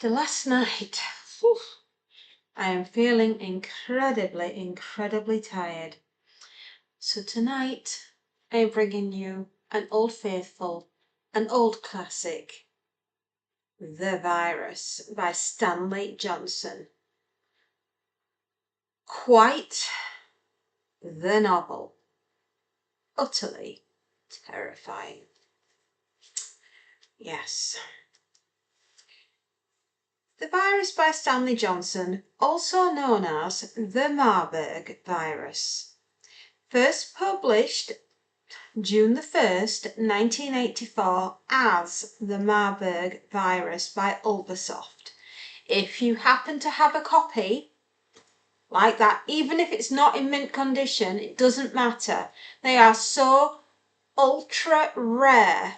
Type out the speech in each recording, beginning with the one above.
After last night, whew, I am feeling incredibly tired. So tonight, I am bringing you an old faithful, an old classic, The Virus by Stanley Johnson. Quite the novel. Utterly terrifying. Yes. The Virus by Stanley Johnson, also known as the Marburg virus. First published June the 1st, 1984 as the Marburg virus by Ulversoft. If you happen to have a copy like that, even if it's not in mint condition, it doesn't matter. They are so ultra rare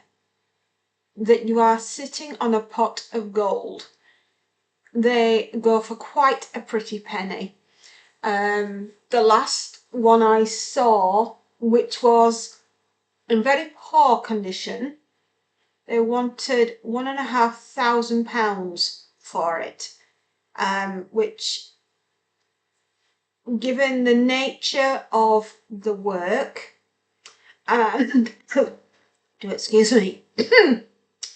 that you are sitting on a pot of gold. They go for quite a pretty penny. The last one I saw, which was in very poor condition, they wanted £1,500 for it, which, given the nature of the work, and do excuse me,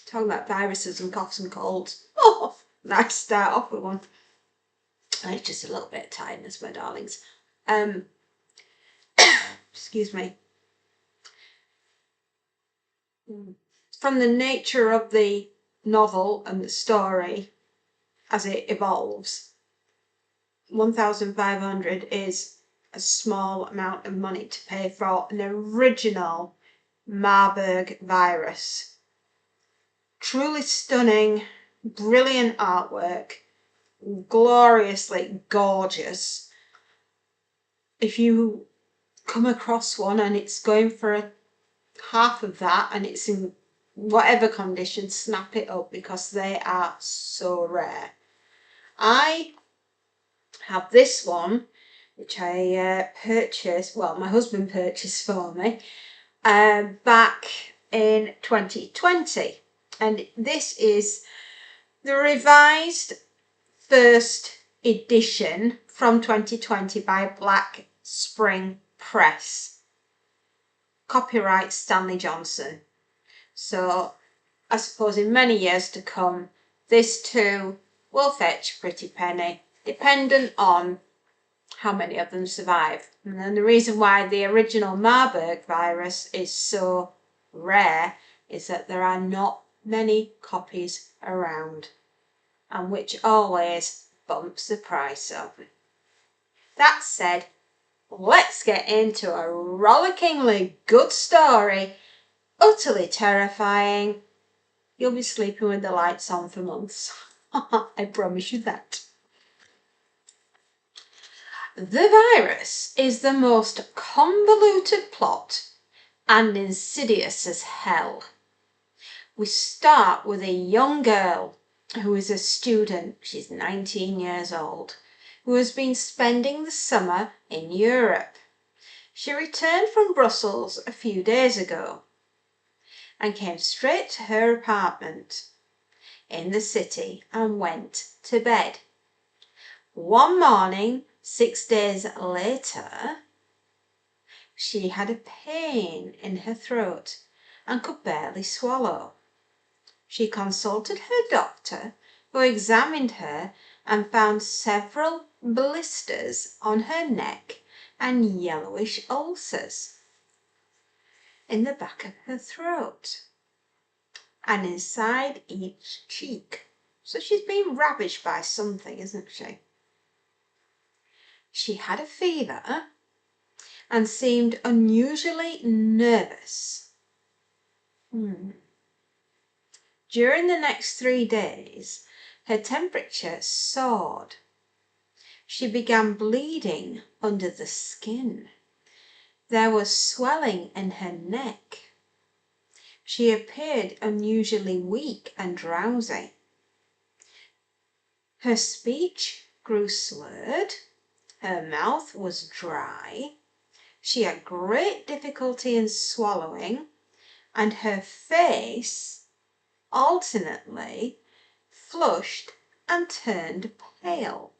talking about viruses and coughs and colds. Oh, nice start off with one. It's just a little bit of tiredness, my darlings. Excuse me. From the nature of the novel and the story as it evolves, 1,500 is a small amount of money to pay for an original Marburg virus. Truly stunning, brilliant artwork, gloriously gorgeous. If you come across one and it's going for half of that and it's in whatever condition, snap it up because they are so rare. I have this one, which I purchased, well, my husband purchased for me back in 2020, and this is the revised first edition from 2020 by Black Spring Press. Copyright Stanley Johnson. So I suppose in many years to come, this too will fetch a pretty penny, dependent on how many of them survive. And then the reason why the original Marburg virus is so rare is that there are not many copies around, and which always bumps the price up. That said, let's get into a rollickingly good story, utterly terrifying. You'll be sleeping with the lights on for months. I promise you that. The Virus is the most convoluted plot and insidious as hell. We start with a young girl who is a student, she's 19 years old, who has been spending the summer in Europe. She returned from Brussels a few days ago and came straight to her apartment in the city and went to bed. One morning, 6 days later, she had a pain in her throat and could barely swallow. She consulted her doctor, who examined her and found several blisters on her neck and yellowish ulcers in the back of her throat and inside each cheek. So she's been ravaged by something, isn't she? She had a fever and seemed unusually nervous. During the next 3 days, her temperature soared. She began bleeding under the skin. There was swelling in her neck. She appeared unusually weak and drowsy. Her speech grew slurred. Her mouth was dry. She had great difficulty in swallowing, and her face alternately flushed and turned pale.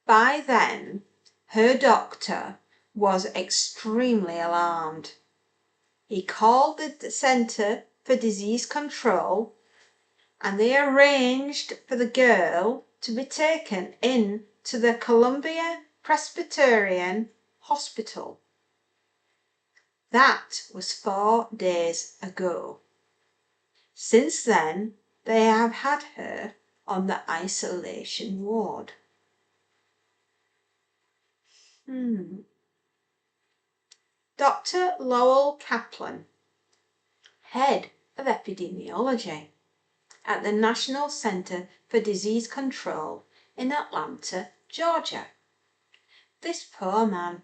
By then, her doctor was extremely alarmed. He called the Centre for Disease Control and they arranged for the girl to be taken in to the Columbia Presbyterian Hospital. That was 4 days ago. Since then, they have had her on the isolation ward. Dr Lowell Kaplan, head of epidemiology at the National Center for Disease Control in Atlanta, Georgia. This poor man,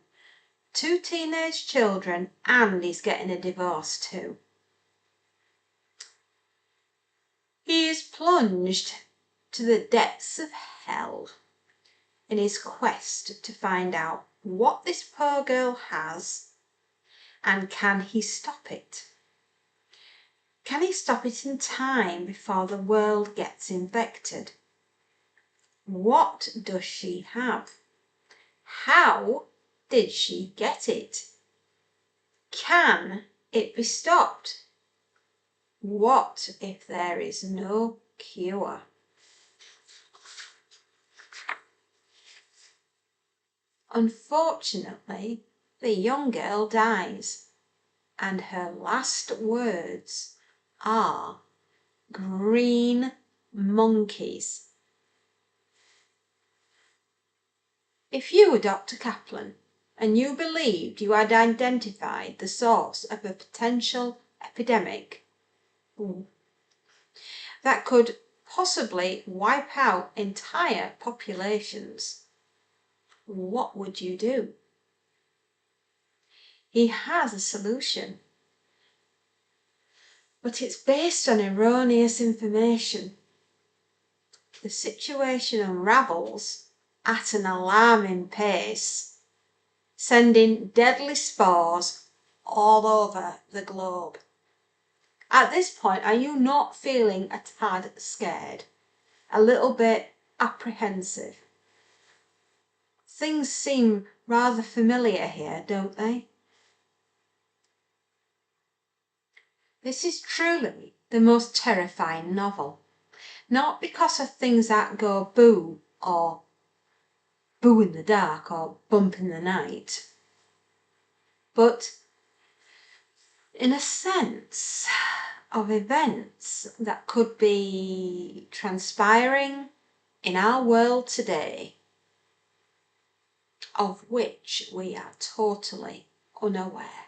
2 teenage children, and he's getting a divorce too. He is plunged to the depths of hell in his quest to find out what this poor girl has and can he stop it? Can he stop it in time before the world gets infected? What does she have? How did she get it? Can it be stopped? What if there is no cure? Unfortunately, the young girl dies, and her last words are green monkeys. If you were Dr. Kaplan and you believed you had identified the source of a potential epidemic that could possibly wipe out entire populations, what would you do? He has a solution, but it's based on erroneous information. The situation unravels at an alarming pace, sending deadly spores all over the globe. At this point, are you not feeling a tad scared? A little bit apprehensive? Things seem rather familiar here, don't they? This is truly the most terrifying novel. Not because of things that go boo or boo in the dark or bump in the night, but in a sense of events that could be transpiring in our world today, of which we are totally unaware.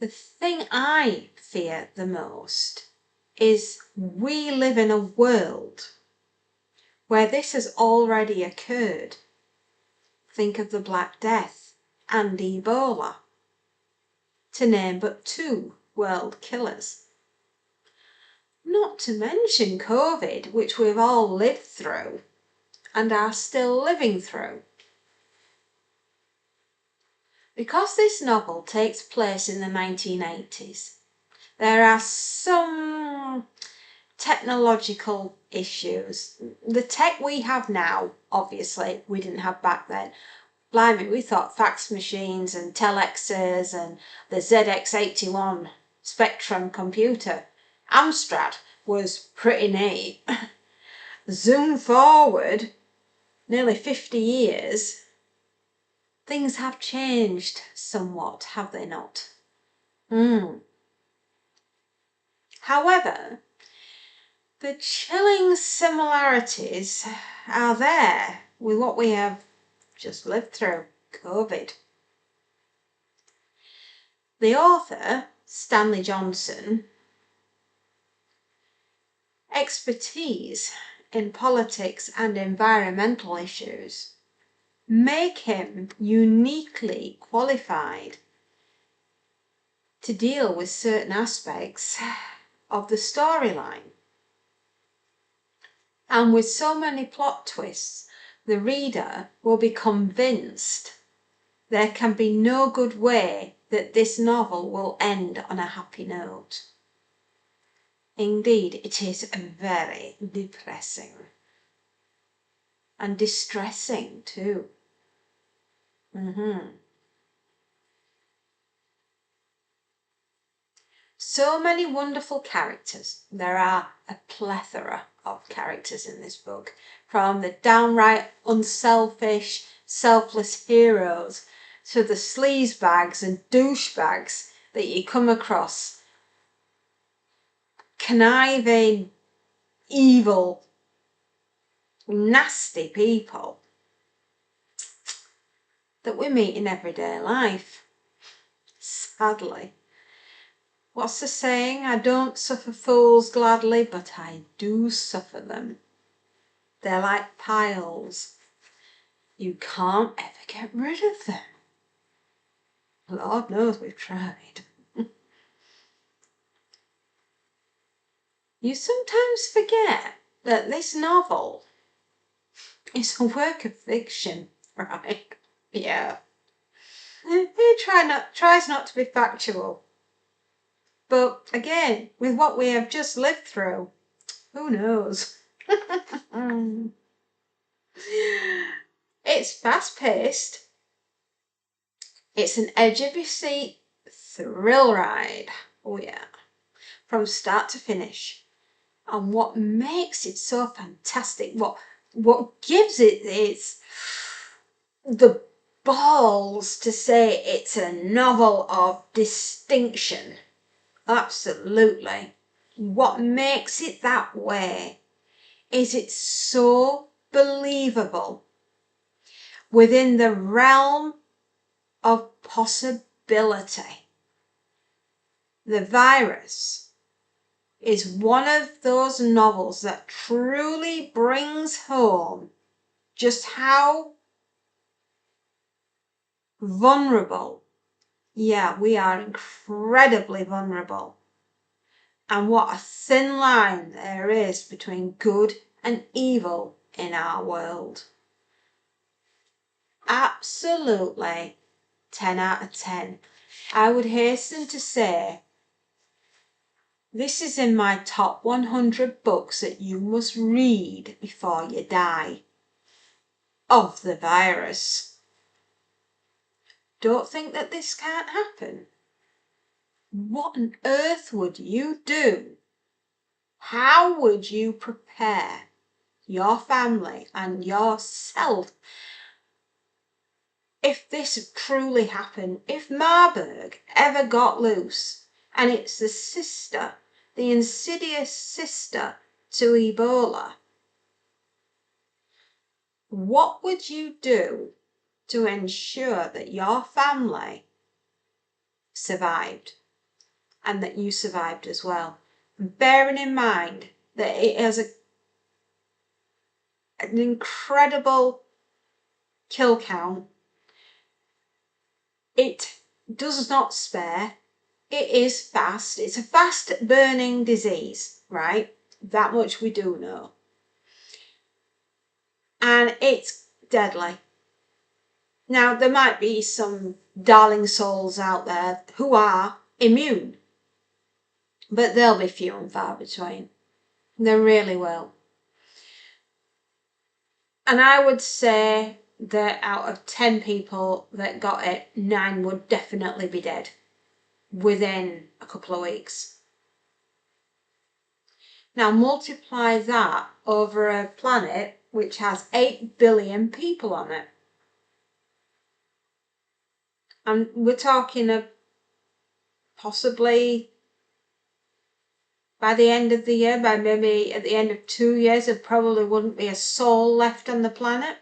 The thing I fear the most is we live in a world where this has already occurred. Think of the Black Death and Ebola, to name but 2 world killers. Not to mention COVID, which we've all lived through and are still living through. Because this novel takes place in the 1980s, there are some technological issues. The tech we have now, obviously, we didn't have back then. Blimey, we thought fax machines and telexes and the ZX81 Spectrum computer, Amstrad, was pretty neat. Zoom forward nearly 50 years, things have changed somewhat, have they not? However, the chilling similarities are there with what we have just lived through, COVID. The author, Stanley Johnson, expertise in politics and environmental issues make him uniquely qualified to deal with certain aspects of the storyline. And with so many plot twists, the reader will be convinced there can be no good way that this novel will end on a happy note. Indeed, it is very depressing and distressing too. So many wonderful characters. There are a plethora of characters in this book, from the downright unselfish, selfless heroes to the sleazebags and douchebags that you come across. Conniving, evil, nasty people that we meet in everyday life. Sadly. What's the saying? I don't suffer fools gladly, but I do suffer them. They're like piles. You can't ever get rid of them. Lord knows we've tried. You sometimes forget that this novel is a work of fiction, right? Yeah. It tries not to be factual. But again, with what we have just lived through, who knows? It's fast-paced. It's an edge-of-your-seat thrill ride. Oh yeah. From start to finish. And what makes it so fantastic, what gives it its the balls to say it's a novel of distinction. Absolutely. What makes it that way is it's so believable within the realm of possibility. The Virus is one of those novels that truly brings home just how vulnerable, yeah, we are incredibly vulnerable, and what a thin line there is between good and evil in our world. Absolutely 10 out of 10. I would hasten to say this is in my top 100 books that you must read before you die. Of the Virus. Don't think that this can't happen. What on earth would you do? How would you prepare your family and yourself if this truly happened? If Marburg ever got loose and it's the sister, the insidious sister to Ebola, what would you do to ensure that your family survived and that you survived as well? Bearing in mind that it has an incredible kill count, it does not spare, it is fast, it's a fast burning disease, right? That much we do know. And it's deadly. Now, there might be some darling souls out there who are immune, but they'll be few and far between. They really will. And I would say that out of 10 people that got it, 9 would definitely be dead within a couple of weeks. Now multiply that over a planet which has 8 billion people on it. And we're talking of possibly by the end of the year, by maybe at the end of 2 years, there probably wouldn't be a soul left on the planet,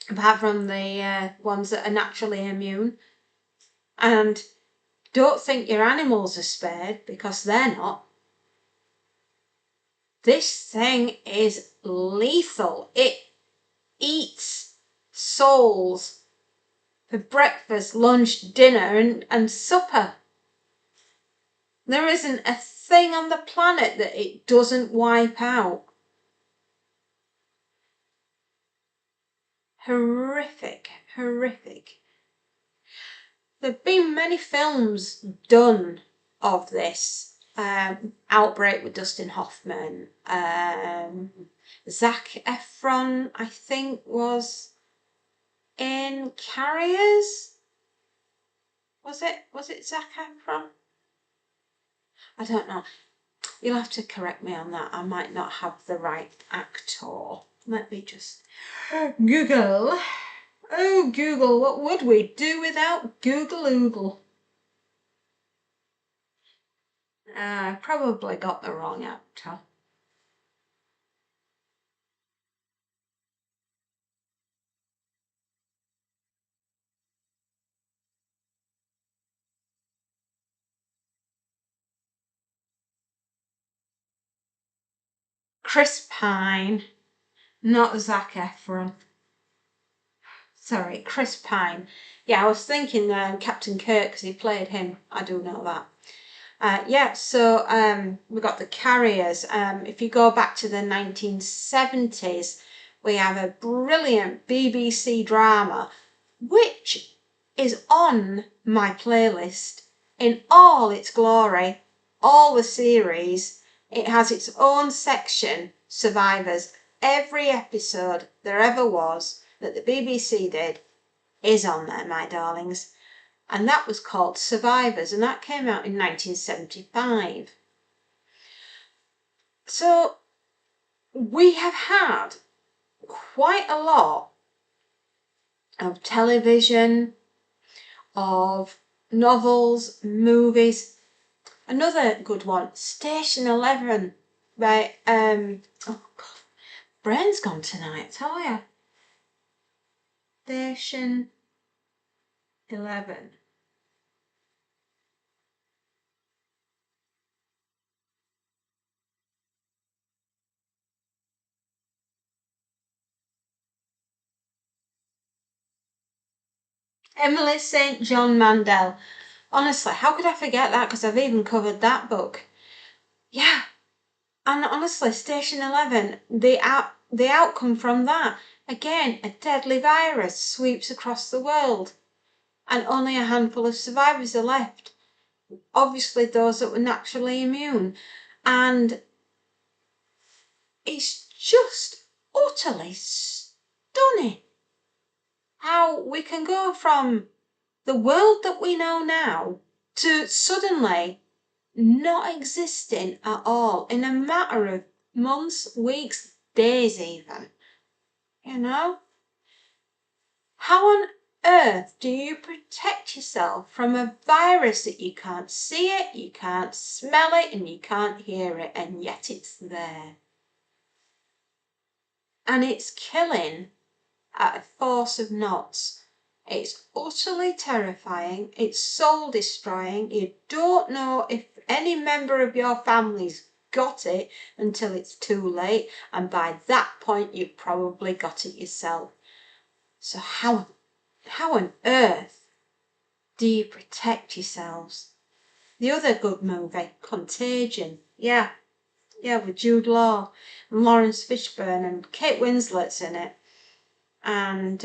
apart from the ones that are naturally immune. And don't think your animals are spared, because they're not. This thing is lethal. It eats souls for breakfast, lunch, dinner, and supper. There isn't a thing on the planet that it doesn't wipe out. Horrific, horrific. There have been many films done of this, Outbreak with Dustin Hoffman. Zac Efron, I think, was in Carriers. Was it Zac Efron? I don't know. You'll have to correct me on that. I might not have the right actor. Let me just Google. Oh, Google, what would we do without Google Oogle? I probably got the wrong actor. Chris Pine, not Zac Efron. Sorry, Chris Pine. Yeah, I was thinking Captain Kirk because he played him. I do know that. We got the Carriers. If you go back to the 1970s, we have a brilliant BBC drama, which is on my playlist in all its glory, all the series. It has its own section, Survivors. Every episode there ever was that the BBC did is on there, my darlings. And that was called Survivors, and that came out in 1975. So we have had quite a lot of television, of novels, movies. Another good one, Station 11, by oh God, brain's gone tonight, I tell you. Station 11. Emily St. John Mandel. Honestly, how could I forget that? Because I've even covered that book. Yeah, and honestly, Station 11, the outcome from that, again, a deadly virus sweeps across the world, and only a handful of survivors are left. Obviously, those that were naturally immune, and it's just utterly stunning how we can go from the world that we know now to suddenly not existing at all in a matter of months, weeks, days even. You know? How on earth do you protect yourself from a virus that you can't see it, you can't smell it, and you can't hear it, and yet it's there? And it's killing at a force of knots. It's utterly terrifying. It's soul destroying. You don't know if any member of your family's got it until it's too late, and by that point you've probably got it yourself. So how on earth do you protect yourselves? The other good movie, Contagion. Yeah, with Jude Law and Lawrence Fishburne, and Kate Winslet's in it. And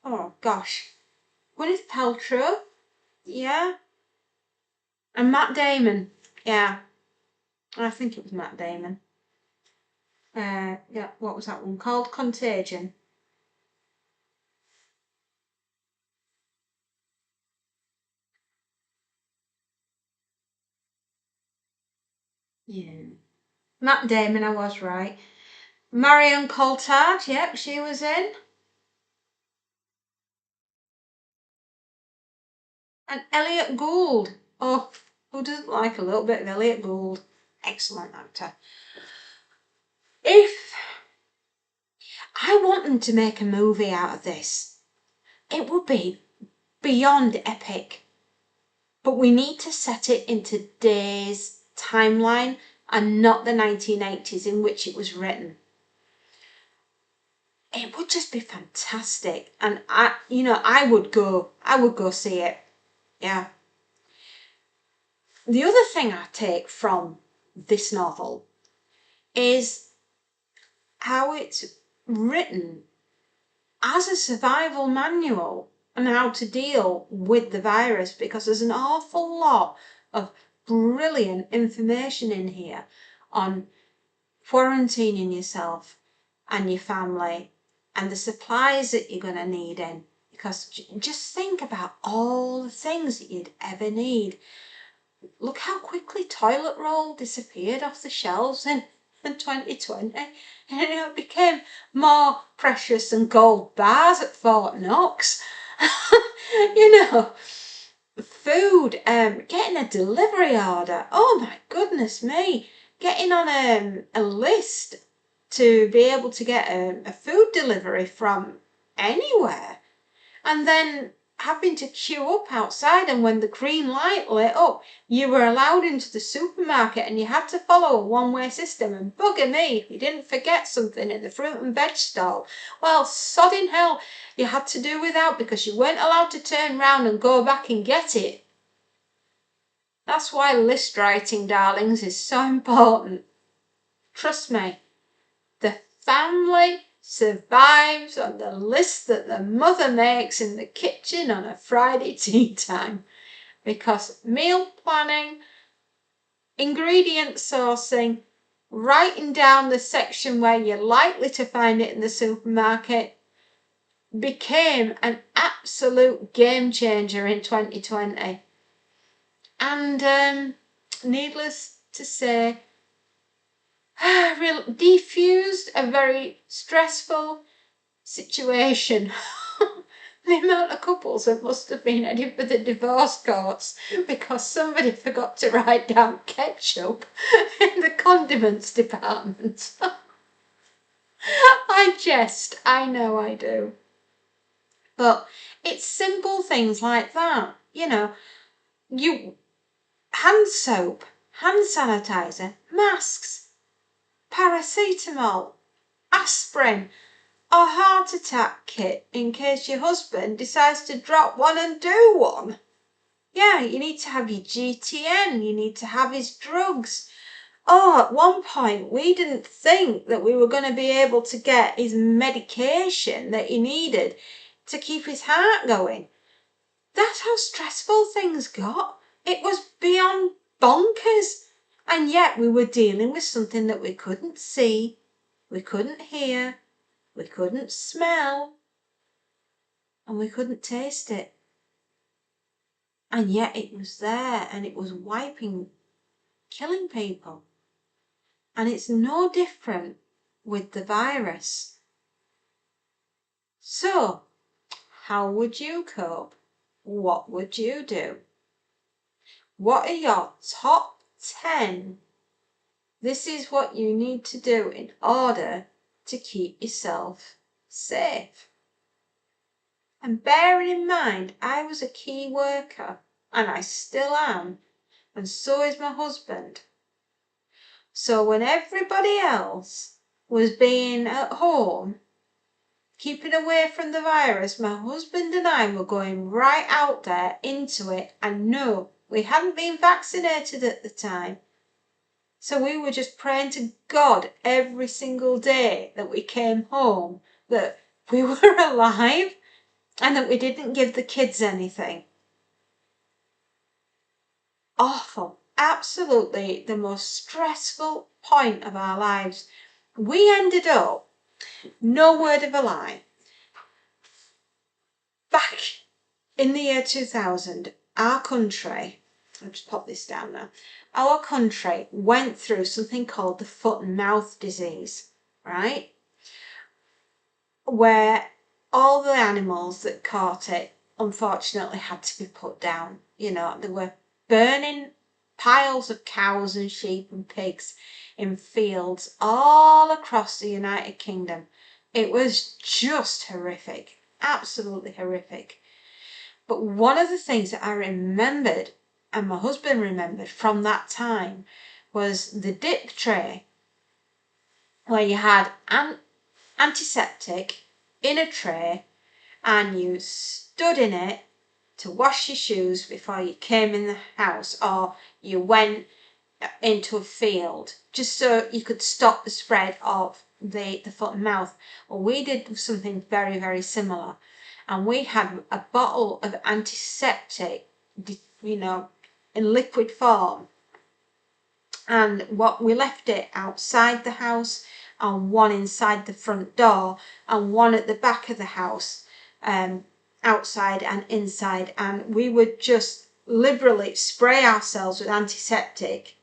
oh gosh, Gwyneth Paltrow, yeah, and Matt Damon, yeah, I think it was Matt Damon. What was that one called? Contagion. Yeah, Matt Damon, I was right. Marion Cotillard, yep, she was in. And Elliot Gould. Oh, who doesn't like a little bit of Elliot Gould? Excellent actor. If I want them to make a movie out of this, it would be beyond epic. But we need to set it in today's timeline and not the 1980s in which it was written. It would just be fantastic. And I would go see it. Yeah. The other thing I take from this novel is how it's written as a survival manual on how to deal with the virus, because there's an awful lot of brilliant information in here on quarantining yourself and your family and the supplies that you're going to need in. Because just think about all the things that you'd ever need. Look how quickly toilet roll disappeared off the shelves in 2020. And it became more precious than gold bars at Fort Knox. Food, getting a delivery order. Oh my goodness me. Getting on a list to be able to get a food delivery from anywhere. And then having to queue up outside, and when the green light lit up, you were allowed into the supermarket and you had to follow a one-way system, and bugger me if you didn't forget something in the fruit and veg stall. Well, sodding hell, you had to do without because you weren't allowed to turn round and go back and get it. That's why list writing, darlings, is so important. Trust me, the family survives on the list that the mother makes in the kitchen on a Friday tea time, because meal planning, ingredient sourcing, writing down the section where you're likely to find it in the supermarket became an absolute game changer in 2020. And needless to say, defused a very stressful situation. The amount of couples that must have been heading for the divorce courts because somebody forgot to write down ketchup in the condiments department. I jest, I know I do. But it's simple things like that. Hand soap, hand sanitizer, masks, paracetamol, aspirin, a heart attack kit in case your husband decides to drop one and do one. Yeah, you need to have your GTN, you need to have his drugs. Oh, at one point we didn't think that we were going to be able to get his medication that he needed to keep his heart going. That's how stressful things got. It was beyond bonkers. And yet we were dealing with something that we couldn't see, we couldn't hear, we couldn't smell, and we couldn't taste it. And yet it was there, and it was killing people. And it's no different with the virus. So, how would you cope? What would you do? What are your top 10? This is what you need to do in order to keep yourself safe. And bearing in mind, I was a key worker, and I still am, and so is my husband. So when everybody else was being at home, keeping away from the virus, my husband and I were going right out there into it, and no, we hadn't been vaccinated at the time. So we were just praying to God every single day that we came home that we were alive and that we didn't give the kids anything. Awful. Absolutely the most stressful point of our lives. We ended up, no word of a lie, back in the year 2000, our country, I'll just pop this down now, our country went through something called the foot and mouth disease, right? Where all the animals that caught it unfortunately had to be put down. They were burning piles of cows and sheep and pigs in fields all across the United Kingdom. It was just horrific, absolutely horrific. But one of the things that I remembered, and my husband remembered from that time, was the dip tray, where you had antiseptic in a tray and you stood in it to wash your shoes before you came in the house, or you went into a field, just so you could stop the spread of the foot and mouth. Well, we did something very, very similar, and we had a bottle of antiseptic, in liquid form. And what we left it outside the house, and one inside the front door, and one at the back of the house, outside and inside. And we would just liberally spray ourselves with antiseptic,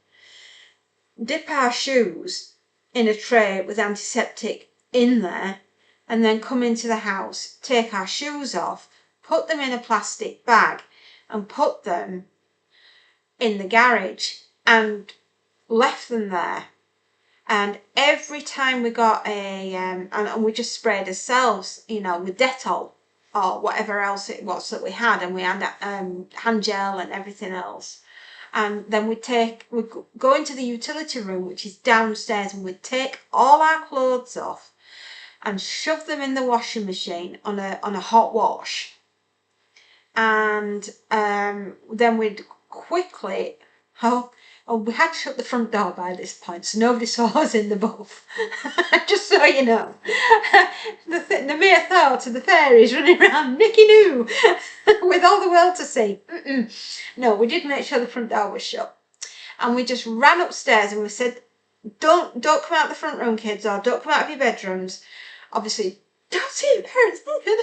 dip our shoes in a tray with antiseptic in there, and then come into the house, take our shoes off, put them in a plastic bag, and put them in the garage, and left them there. And every time we got and we just sprayed ourselves, you know, with Dettol or whatever else it was that we had, and we had hand gel and everything else. And then we'd go into the utility room, which is downstairs, and we'd take all our clothes off and shove them in the washing machine on a hot wash. And then we'd quickly, we had to shut the front door by this point, so nobody saw us in the bath. Just so you know. The mere thought of the fairies running around, Nicky Noo, with all the world to see. No, we did make sure the front door was shut. And we just ran upstairs and we said, don't come out the front room, kids, or don't come out of your bedrooms. Obviously, don't see your parents naked.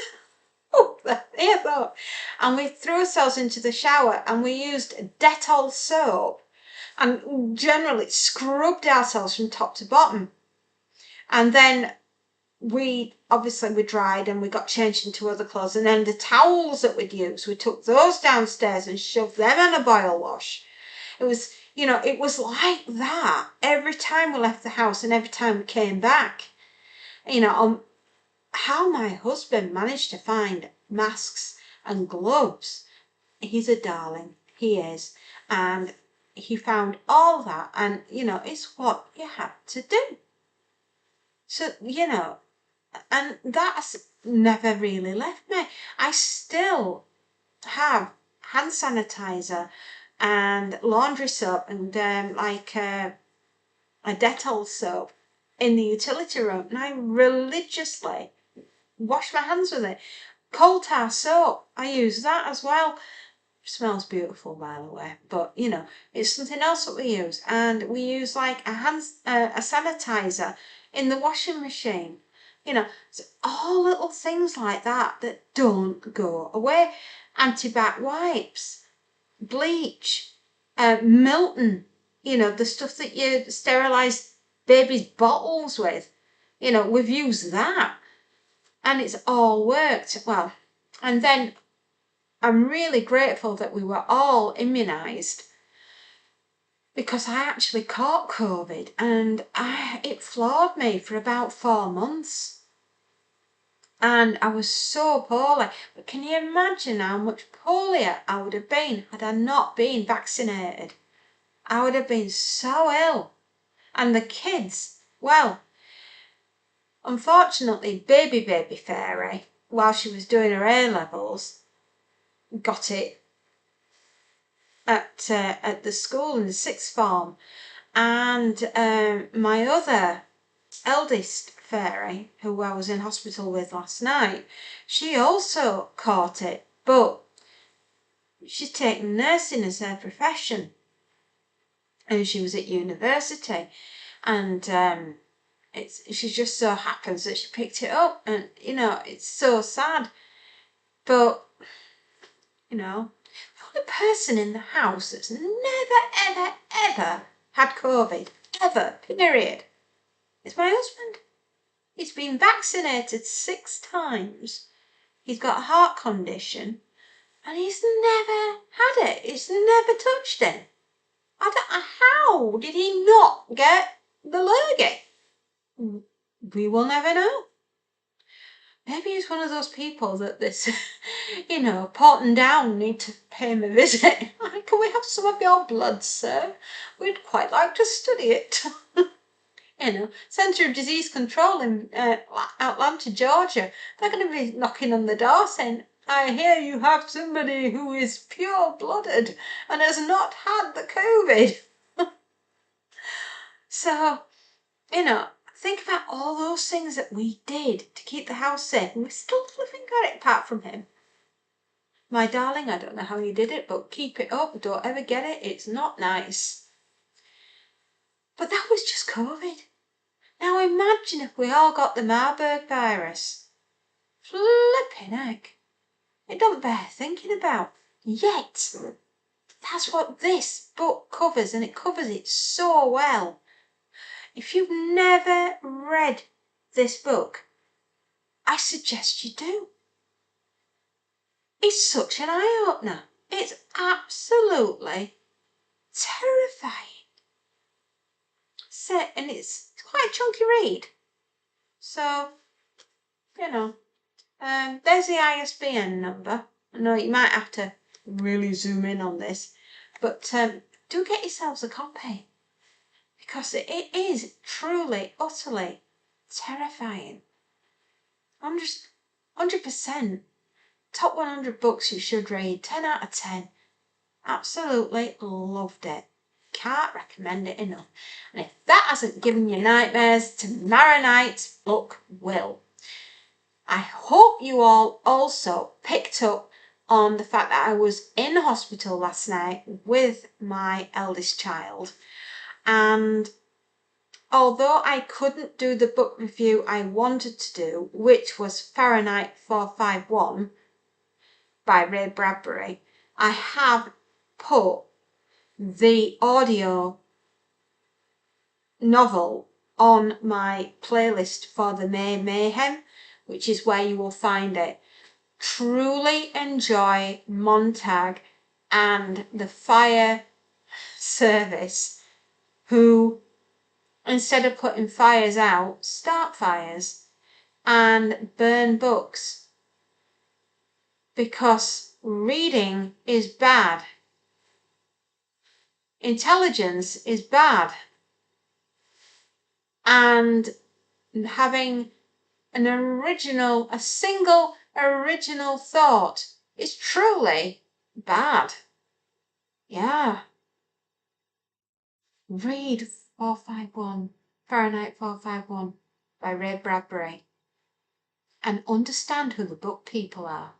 Oh, I thought. And we threw ourselves into the shower, and we used Dettol soap and generally scrubbed ourselves from top to bottom. And then we dried and we got changed into other clothes. And then the towels that we'd use, we took those downstairs and shoved them in a boil wash. It was, it was like that every time we left the house and every time we came back. How my husband managed to find masks and gloves, he's a darling, he is. And he found all that, and it's what you had to do. So, and that's never really left me. I still have hand sanitizer and laundry soap and a Dettol soap in the utility room, and I religiously wash my hands with it. Coal tar soap, I use that as well. Smells beautiful, by the way, but it's something else that we use. And we use like a sanitizer in the washing machine. It's all little things like that don't go away. Antibac wipes, bleach, Milton, the stuff that you sterilise babies' bottles with. We've used that, and it's all worked well. And then I'm really grateful that we were all immunised, because I actually caught COVID, and it floored me for about 4 months. And I was so poorly. But can you imagine how much poorlier I would have been had I not been vaccinated? I would have been so ill. And the kids, well, unfortunately, baby Fairy, while she was doing her A-levels, got it at the school in the sixth form. And my other eldest Fairy, who I was in hospital with last night, she also caught it, but she's taken nursing as her profession, and she was at university, and she just so happens that she picked it up, and it's so sad. But the only person in the house that's never ever had COVID, ever, period, is my husband. He's been vaccinated 6 times. He's got a heart condition, and he's never had it. He's never touched it. I don't know, how did he not get the lurgy? We will never know. Maybe he's one of those people that this, Porton Down need to pay him a visit. Can we have some of your blood, sir? We'd quite like to study it. Centre of Disease Control in Atlanta, Georgia, they're going to be knocking on the door saying, I hear you have somebody who is pure-blooded and has not had the COVID. So, think about all those things that we did to keep the house safe, and we still haven't got it apart from him. My darling, I don't know how you did it, but keep it up. Don't ever get it. It's not nice. But that was just COVID. Now imagine if we all got the Marburg virus. Flipping heck. It don't bear thinking about. Yet, that's what this book covers, and it covers it so well. If you've never read this book, I suggest you do. It's such an eye-opener. It's absolutely terrifying. And it's quite a chunky read. So, there's the ISBN number. I know you might have to really zoom in on this, but do get yourselves a copy, because it is truly, utterly terrifying. 100% top 100 books you should read. 10 out of 10. Absolutely loved it. Can't recommend it enough. And if that hasn't given you nightmares, tomorrow night's book will. I hope you all also picked up on the fact that I was in hospital last night with my eldest child, and although I couldn't do the book review I wanted to do, which was Fahrenheit 451 by Ray Bradbury, I have put the audio novel on my playlist for the May Mayhem, which is where you will find it. Truly enjoy Montag and the fire service, who, instead of putting fires out, start fires and burn books, because reading is bad. Intelligence is bad. And having a single original thought is truly bad. Yeah. Read 451, Fahrenheit 451 by Ray Bradbury, and understand who the book people are.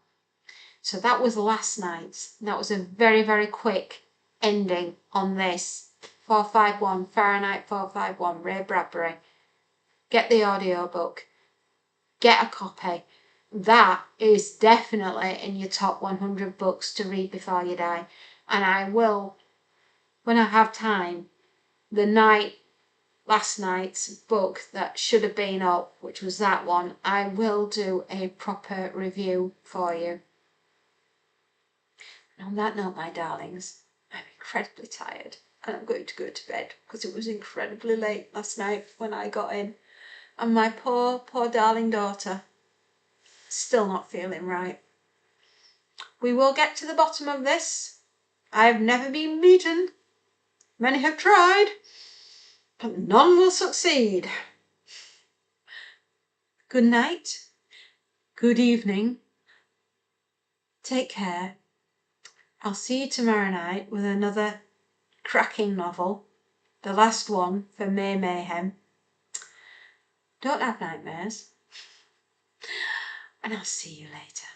So that was last night's. That was a very, very quick ending on this. 451, Fahrenheit 451, Ray Bradbury. Get the audiobook. Get a copy. That is definitely in your top 100 books to read before you die. And I will, when I have time, last night's book that should have been up, which was that one, I will do a proper review for you. And on that note, my darlings, I'm incredibly tired and I'm going to go to bed, because it was incredibly late last night when I got in. And my poor, poor darling daughter, still not feeling right. We will get to the bottom of this. I have never been beaten. Many have tried, but none will succeed. Good night. Good evening. Take care. I'll see you tomorrow night with another cracking novel. The last one for May Mayhem. Don't have nightmares. And I'll see you later.